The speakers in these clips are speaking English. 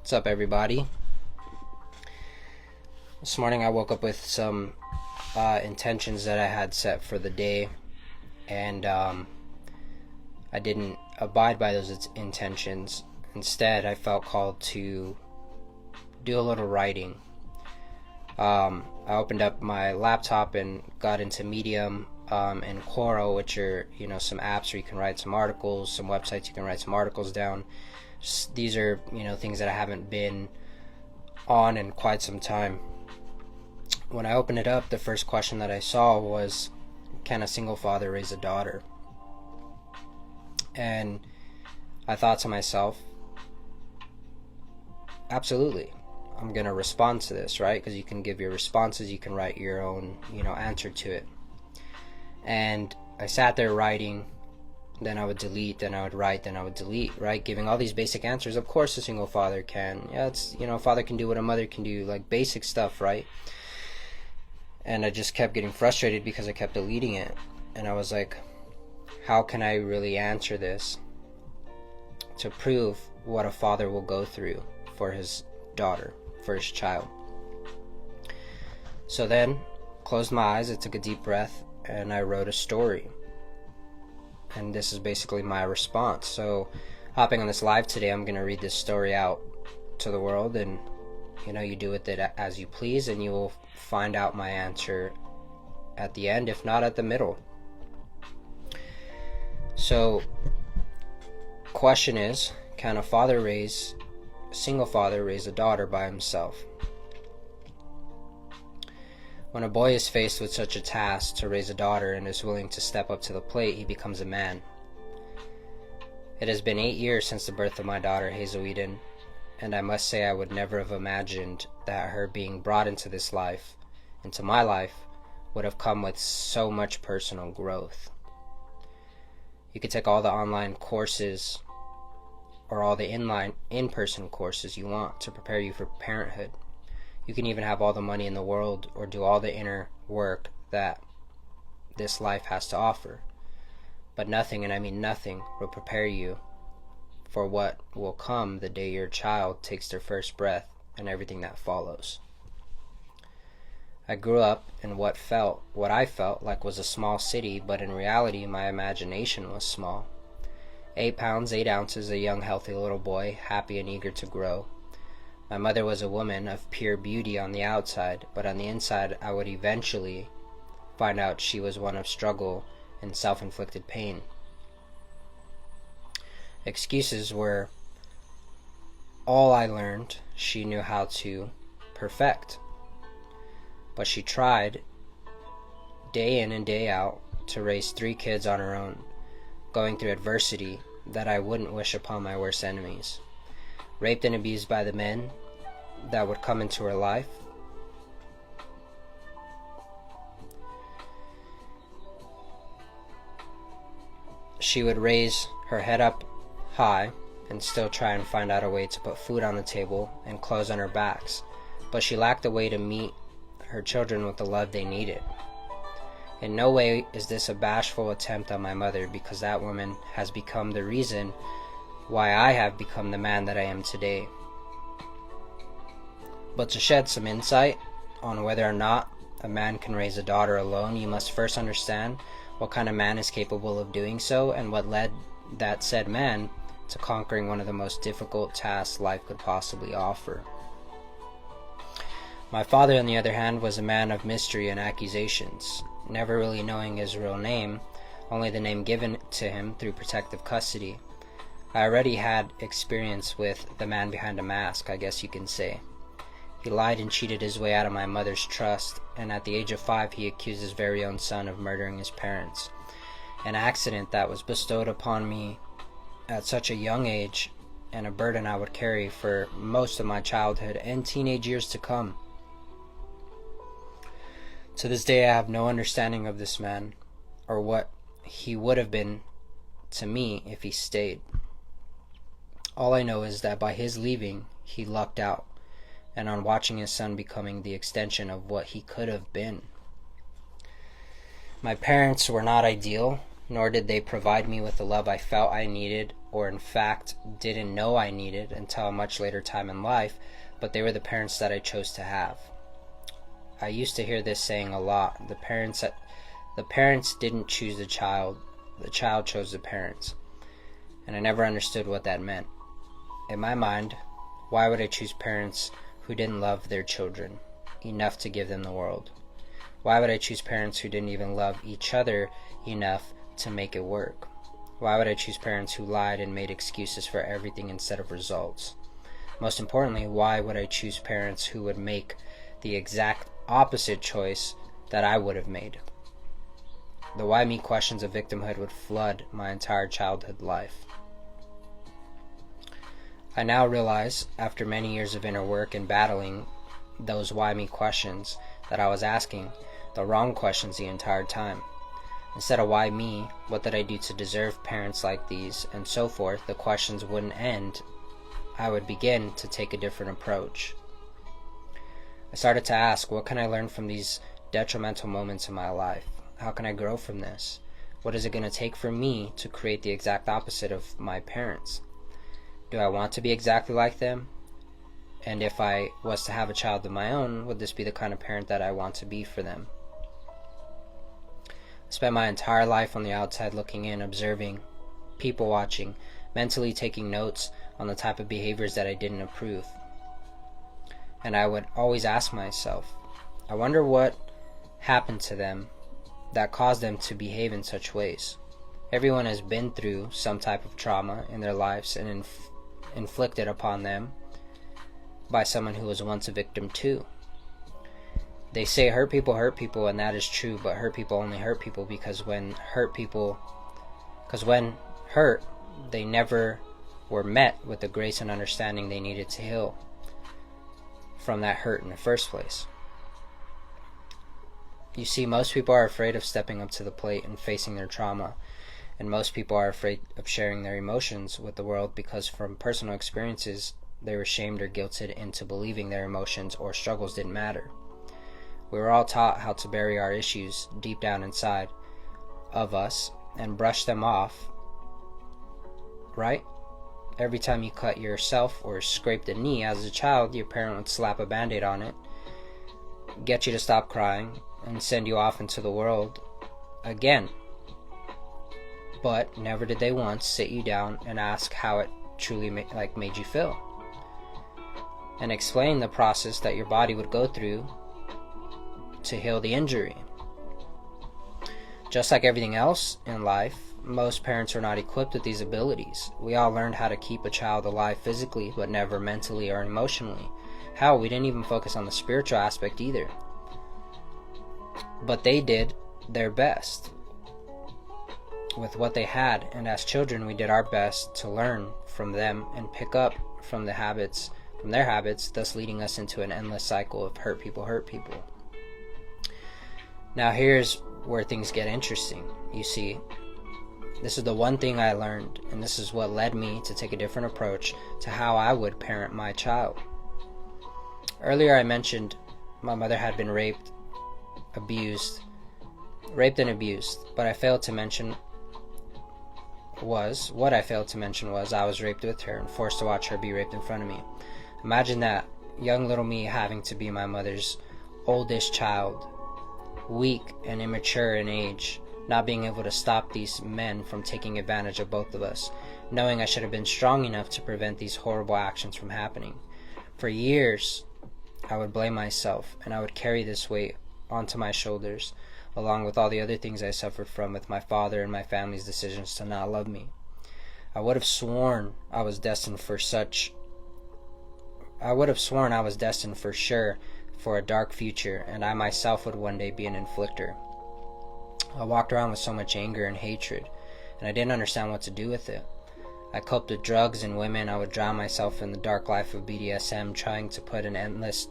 What's up, everybody? This morning I woke up with some intentions that I had set for the day, and I didn't abide by those intentions. Instead, I felt called to do a little writing. I opened up my laptop and got into Medium and Quora, which are some apps where you can write some articles, some websites you can write some articles down. These are things that I haven't been on in quite some time. When I opened it up, the first question that I saw was, can a single father raise a daughter? And I thought to myself, absolutely. I'm going to respond to this, right? Because you can give your responses, you can write your own, answer to it. And I sat there writing, then I would delete, then I would write, then I would delete, right? Giving all these basic answers. Of course a single father can. Yeah, it's, a father can do what a mother can do, like basic stuff, right? And I just kept getting frustrated because I kept deleting it. And I was like, how can I really answer this to prove what a father will go through for his daughter, for his child? So then, closed my eyes, I took a deep breath, and I wrote a story. And this is basically my response. So, hopping on this live today, I'm going to read this story out to the world, and you do with it as you please, and you will find out my answer at the end, if not at the middle. So, question is, can a single father raise a daughter by himself? When a boy is faced with such a task to raise a daughter and is willing to step up to the plate, he becomes a man. It has been 8 years since the birth of my daughter, Hazel Eden, and I must say I would never have imagined that her being brought into this life, into my life, would have come with so much personal growth. You could take all the online courses or all the in-person courses you want to prepare you for parenthood. You can even have all the money in the world or do all the inner work that this life has to offer. But nothing, and I mean nothing, will prepare you for what will come the day your child takes their first breath and everything that follows. I grew up in what I felt like was a small city, but in reality my imagination was small. 8 pounds, 8 ounces, a young healthy little boy, happy and eager to grow. My mother was a woman of pure beauty on the outside, but on the inside I would eventually find out she was one of struggle and self-inflicted pain. Excuses were all I learned she knew how to perfect. But she tried, day in and day out, to raise 3 kids on her own, going through adversity that I wouldn't wish upon my worst enemies. Raped and abused by the men that would come into her life. She would raise her head up high and still try and find out a way to put food on the table and clothes on her backs, but she lacked a way to meet her children with the love they needed. In no way is this a bashful attempt on my mother, because that woman has become the reason why I have become the man that I am today. But to shed some insight on whether or not a man can raise a daughter alone, you must first understand what kind of man is capable of doing so and what led that said man to conquering one of the most difficult tasks life could possibly offer. My father, on the other hand, was a man of mystery and accusations, never really knowing his real name, only the name given to him through protective custody. I already had experience with the man behind a mask, I guess you can say. He lied and cheated his way out of my mother's trust, and at the age of 5 he accused his very own son of murdering his parents. An accident that was bestowed upon me at such a young age, and a burden I would carry for most of my childhood and teenage years to come. To this day I have no understanding of this man, or what he would have been to me if he stayed. All I know is that by his leaving, he lucked out, and on watching his son becoming the extension of what he could have been. My parents were not ideal, nor did they provide me with the love I felt I needed or in fact didn't know I needed until a much later time in life, but they were the parents that I chose to have. I used to hear this saying a lot: the parents didn't choose the child chose the parents. And I never understood what that meant. In my mind, why would I choose parents who didn't love their children enough to give them the world? Why would I choose parents who didn't even love each other enough to make it work? Why would I choose parents who lied and made excuses for everything instead of results? Most importantly, why would I choose parents who would make the exact opposite choice that I would have made? The why me questions of victimhood would flood my entire childhood life. I now realize, after many years of inner work and battling those why me questions, that I was asking the wrong questions the entire time. Instead of why me, what did I do to deserve parents like these, and so forth, the questions wouldn't end. I would begin to take a different approach. I started to ask, what can I learn from these detrimental moments in my life? How can I grow from this? What is it going to take for me to create the exact opposite of my parents? Do I want to be exactly like them? And if I was to have a child of my own, would this be the kind of parent that I want to be for them? I spent my entire life on the outside looking in, observing, people watching, mentally taking notes on the type of behaviors that I didn't approve. And I would always ask myself, I wonder what happened to them that caused them to behave in such ways. Everyone has been through some type of trauma in their lives and inflicted upon them by someone who was once a victim too. They say hurt people, and that is true, but hurt people only hurt people because when hurt, they never were met with the grace and understanding they needed to heal from that hurt in the first place. You see, most people are afraid of stepping up to the plate and facing their trauma, and most people are afraid of sharing their emotions with the world because from personal experiences, they were shamed or guilted into believing their emotions or struggles didn't matter. We were all taught how to bury our issues deep down inside of us and brush them off, right? Every time you cut yourself or scraped a knee as a child, your parent would slap a band-aid on it, get you to stop crying, and send you off into the world again. But never did they once sit you down and ask how it truly made you feel, and explain the process that your body would go through to heal the injury. Just like everything else in life, most parents are not equipped with these abilities. We all learned how to keep a child alive physically, but never mentally or emotionally. Hell, we didn't even focus on the spiritual aspect either. But they did their best with what they had, and as children we did our best to learn from them and pick up from their habits, thus leading us into an endless cycle of hurt people. Now here's where things get interesting. You see, this is the one thing I learned, and this is what led me to take a different approach to how I would parent my child. Earlier I mentioned my mother had been raped and abused, but what I failed to mention was I was raped with her and forced to watch her be raped in front of me. Imagine that, young little me having to be my mother's oldest child, weak and immature in age, not being able to stop these men from taking advantage of both of us, knowing I should have been strong enough to prevent these horrible actions from happening. For years, I would blame myself, and I would carry this weight onto my shoulders, along with all the other things I suffered from with my father and my family's decisions to not love me. I would have sworn I was destined for sure for a dark future, and I myself would one day be an inflictor. I walked around with so much anger and hatred, and I didn't understand what to do with it. I coped with drugs and women. I would drown myself in the dark life of BDSM, trying to put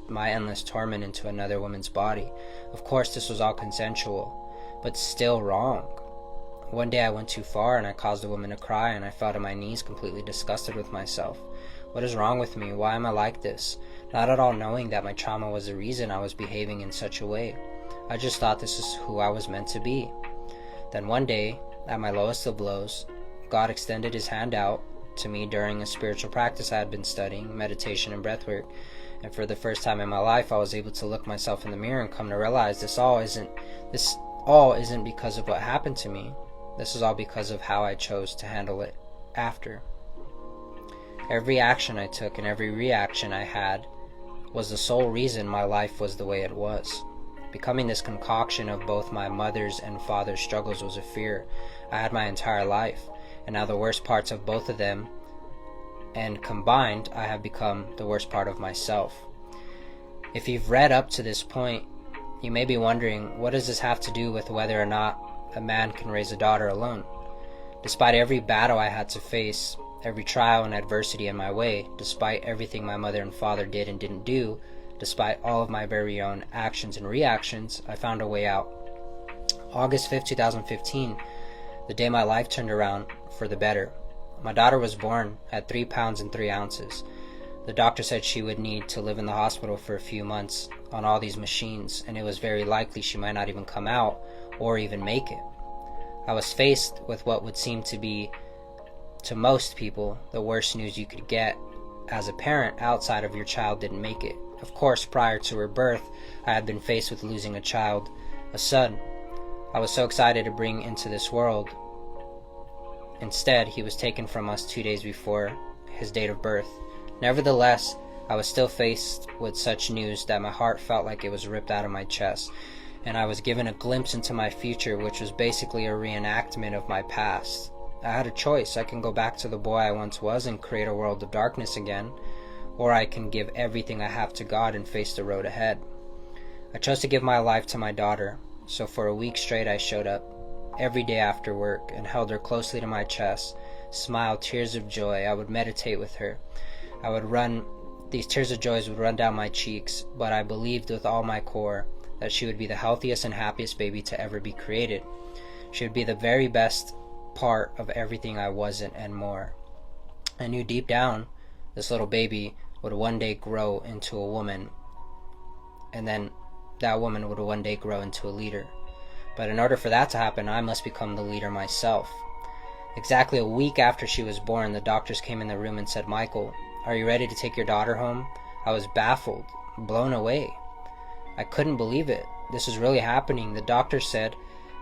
my endless torment into another woman's body. Of course, this was all consensual, but still wrong. One day I went too far and I caused a woman to cry, and I fell to my knees completely disgusted with myself. What is wrong with me? Why am I like this? Not at all knowing that my trauma was the reason I was behaving in such a way. I just thought this is who I was meant to be. Then one day, at my lowest of lows, God extended his hand out to me during a spiritual practice I had been studying, meditation and breathwork. And for the first time in my life, I was able to look myself in the mirror and come to realize this all isn't because of what happened to me. This is all because of how I chose to handle it after. Every action I took and every reaction I had was the sole reason my life was the way it was. Becoming this concoction of both my mother's and father's struggles was a fear I had my entire life, and now the worst parts of both of them, and combined, I have become the worst part of myself. If you've read up to this point, you may be wondering, what does this have to do with whether or not a man can raise a daughter alone? Despite every battle I had to face, every trial and adversity in my way, despite everything my mother and father did and didn't do, despite all of my very own actions and reactions, I found a way out. August 5th, 2015, the day my life turned around for the better. My daughter was born at 3 pounds and 3 ounces. The doctor said she would need to live in the hospital for a few months on all these machines, and it was very likely she might not even come out or even make it. I was faced with what would seem to be, to most people, the worst news you could get as a parent outside of your child didn't make it. Of course, prior to her birth, I had been faced with losing a child, a son. I was so excited to bring into this world. Instead, he was taken from us 2 days before his date of birth. Nevertheless, I was still faced with such news that my heart felt like it was ripped out of my chest, and I was given a glimpse into my future, which was basically a reenactment of my past. I had a choice. I can go back to the boy I once was and create a world of darkness again, or I can give everything I have to God and face the road ahead. I chose to give my life to my daughter, so for a week straight I showed up every day after work and held her closely to my chest, smiled tears of joy. I would meditate with her. These tears of joy would run down my cheeks, but I believed with all my core that she would be the healthiest and happiest baby to ever be created. She would be the very best part of everything I wasn't and more. I knew deep down this little baby would one day grow into a woman, and then that woman would one day grow into a leader. But in order for that to happen, I must become the leader myself. Exactly a week after she was born, the doctors came in the room and said, "Michael, are you ready to take your daughter home?" I was baffled, blown away. I couldn't believe it. This was really happening. The doctors said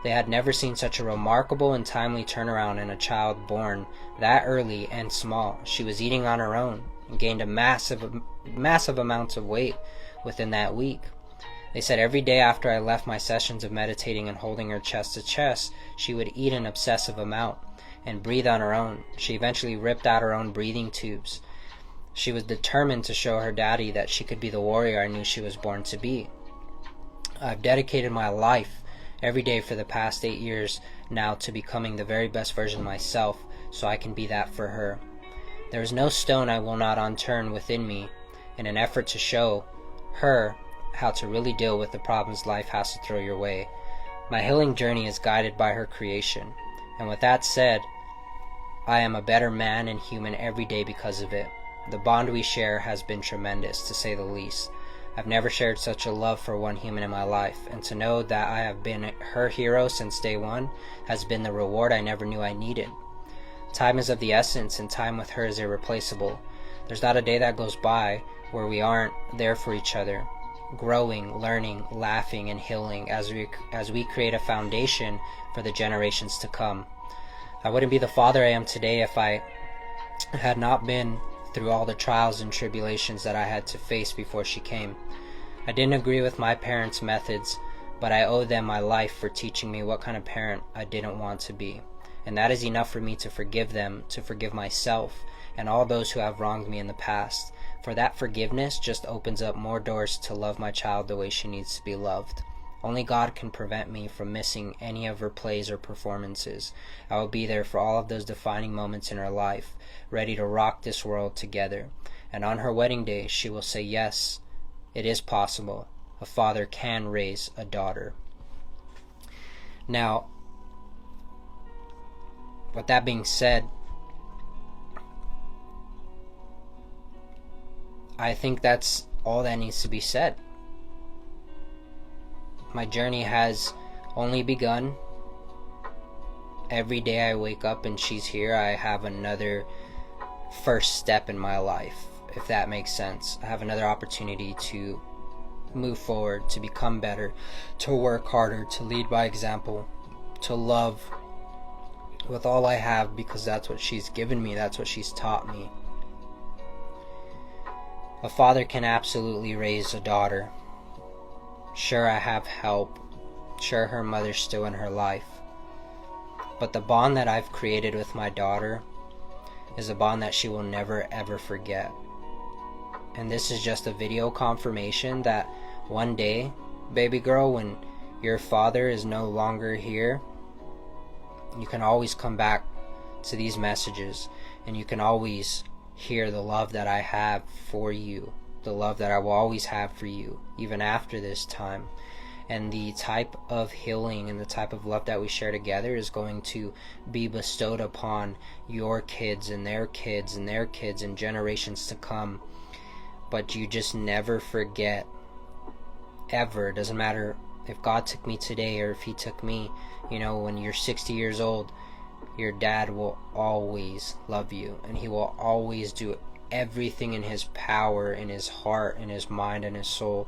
they had never seen such a remarkable and timely turnaround in a child born that early and small. She was eating on her own and gained a massive amounts of weight within that week. They said every day after I left my sessions of meditating and holding her chest to chest, she would eat an obsessive amount and breathe on her own. She eventually ripped out her own breathing tubes. She was determined to show her daddy that she could be the warrior I knew she was born to be. I've dedicated my life every day for the past 8 years now to becoming the very best version of myself so I can be that for her. There is no stone I will not unturn within me in an effort to show her how to really deal with the problems life has to throw your way. My healing journey is guided by her creation, and with that said, I am a better man and human every day because of it. The bond we share has been tremendous, to say the least. I've never shared such a love for one human in my life, and to know that I have been her hero since day one has been the reward I never knew I needed. Time is of the essence, and time with her is irreplaceable. There's not a day that goes by where we aren't there for each other, growing, learning, laughing, and healing as we create a foundation for the generations to come. I wouldn't be the father I am today if I had not been through all the trials and tribulations that I had to face before she came. I didn't agree with my parents' methods, but I owe them my life for teaching me what kind of parent I didn't want to be. And that is enough for me to forgive them, to forgive myself, and all those who have wronged me in the past. For that forgiveness just opens up more doors to love my child the way she needs to be loved. Only God can prevent me from missing any of her plays or performances. I will be there for all of those defining moments in her life, ready to rock this world together. And on her wedding day, she will say, yes, it is possible. A father can raise a daughter. Now, with that being said, I think that's all that needs to be said. My journey has only begun. Every day I wake up and she's here, I have another first step in my life, if that makes sense. I have another opportunity to move forward, to become better, to work harder, to lead by example, to love with all I have, because that's what she's given me, that's what she's taught me. A father can absolutely raise a daughter. Sure, I have help. Sure, her mother's still in her life. But the bond that I've created with my daughter is a bond that she will never ever forget. And this is just a video confirmation that one day, baby girl, when your father is no longer here, you can always come back to these messages, and you can always hear the love that I have for you, the love that I will always have for you, even after this time. And the type of healing and the type of love that we share together is going to be bestowed upon your kids and their kids and their kids and generations to come. But you just never forget, ever. It doesn't matter if God took me today or if he took me, when you're 60 years old, your dad will always love you, and he will always do everything in his power, in his heart, in his mind, and his soul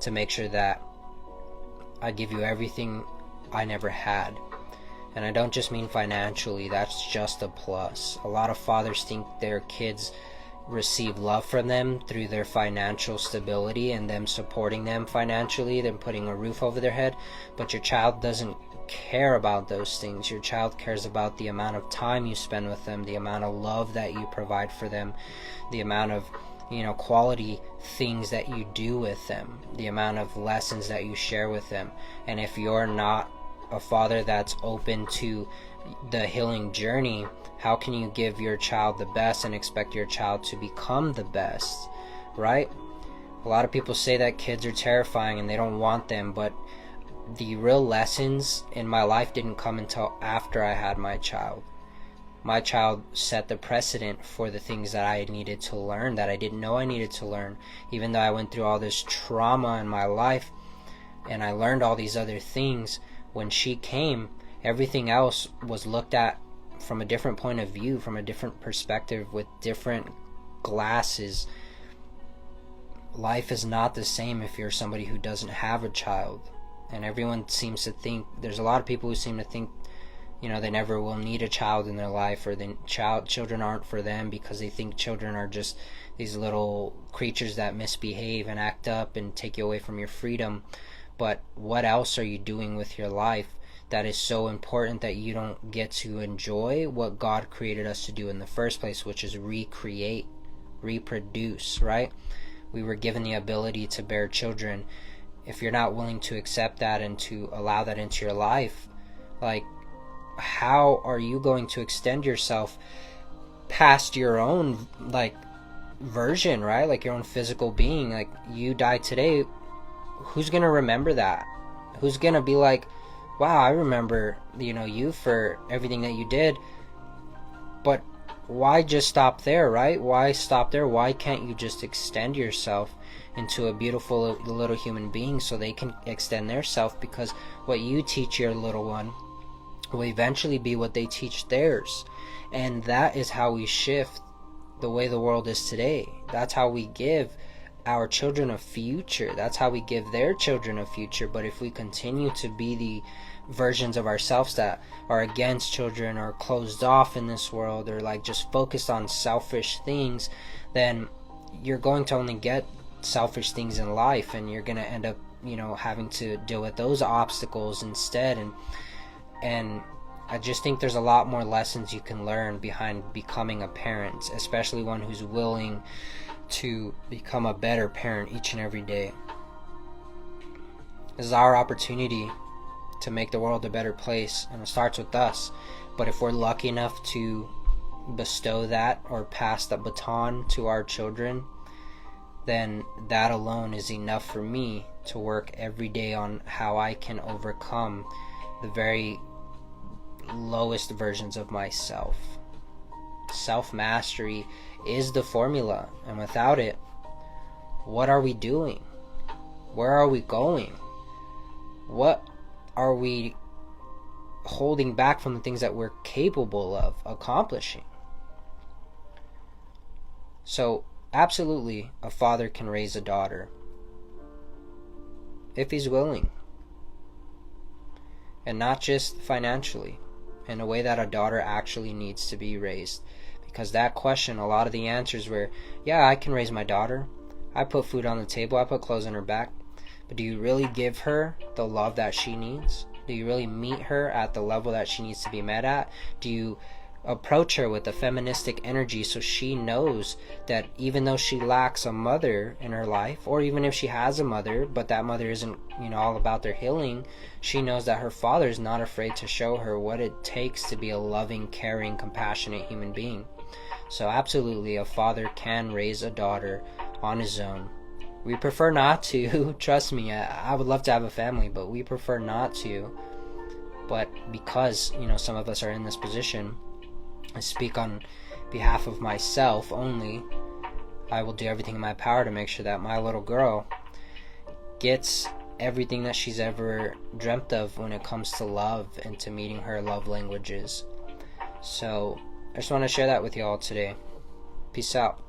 to make sure that I give you everything I never had. And I don't just mean financially, that's just a plus. A lot of fathers think their kids receive love from them through their financial stability and them supporting them financially, them putting a roof over their head, but your child doesn't care about those things. Your child cares about the amount of time you spend with them, the amount of love that you provide for them, the amount of quality things that you do with them, the amount of lessons that you share with them. And if you're not a father that's open to the healing journey, how can you give your child the best and expect your child to become the best, right? A lot of people say that kids are terrifying and they don't want them, but the real lessons in my life didn't come until after I had my child. My child set the precedent for the things that I needed to learn, that I didn't know I needed to learn. Even though I went through all this trauma in my life and I learned all these other things, when she came, everything else was looked at from a different point of view, from a different perspective, with different glasses. Life is not the same if you're somebody who doesn't have a child. And everyone seems to think, there's a lot of people who seem to think they never will need a child in their life, or children aren't for them, because they think children are just these little creatures that misbehave and act up and take you away from your freedom. But what else are you doing with your life that is so important that you don't get to enjoy what God created us to do in the first place, which is recreate, reproduce, right? We were given the ability to bear children. If you're not willing to accept that and to allow that into your life, how are you going to extend yourself past your own version, right? Your own physical being. You die today, who's gonna remember that? Who's gonna be like, wow, I remember you for everything that you did? But why just stop there, right? Why stop there? Why can't you just extend yourself into a beautiful little human being so they can extend their self? Because what you teach your little one will eventually be what they teach theirs. And that is how we shift the way the world is today. That's how we give our children a future. That's how we give their children a future. But if we continue to be the versions of ourselves that are against children, or closed off in this world, or just focused on selfish things, then you're going to only get selfish things in life, and you're going to end up having to deal with those obstacles instead. And I just think there's a lot more lessons you can learn behind becoming a parent, especially one who's willing to become a better parent each and every day. This is our opportunity to make the world a better place, and it starts with us. But if we're lucky enough to bestow that or pass the baton to our children, then that alone is enough for me to work every day on how I can overcome the very lowest versions of myself. Self-mastery is the formula, and without it, what are we doing? Where are we going? What are we holding back from the things that we're capable of accomplishing? So, absolutely, a father can raise a daughter if he's willing, and not just financially, in a way that a daughter actually needs to be raised. Because that question, a lot of the answers were, yeah, I can raise my daughter. I put food on the table, I put clothes on her back. But do you really give her the love that she needs? Do you really meet her at the level that she needs to be met at? Do you approach her with a feministic energy so she knows that even though she lacks a mother in her life, or even if she has a mother but that mother isn't all about their healing, she knows that her father is not afraid to show her what it takes to be a loving, caring, compassionate human being. So absolutely, a father can raise a daughter on his own. We prefer not to. Trust me, I would love to have a family, but we prefer not to. But because some of us are in this position, I speak on behalf of myself only. I will do everything in my power to make sure that my little girl gets everything that she's ever dreamt of when it comes to love and to meeting her love languages. So I just want to share that with y'all today. Peace out.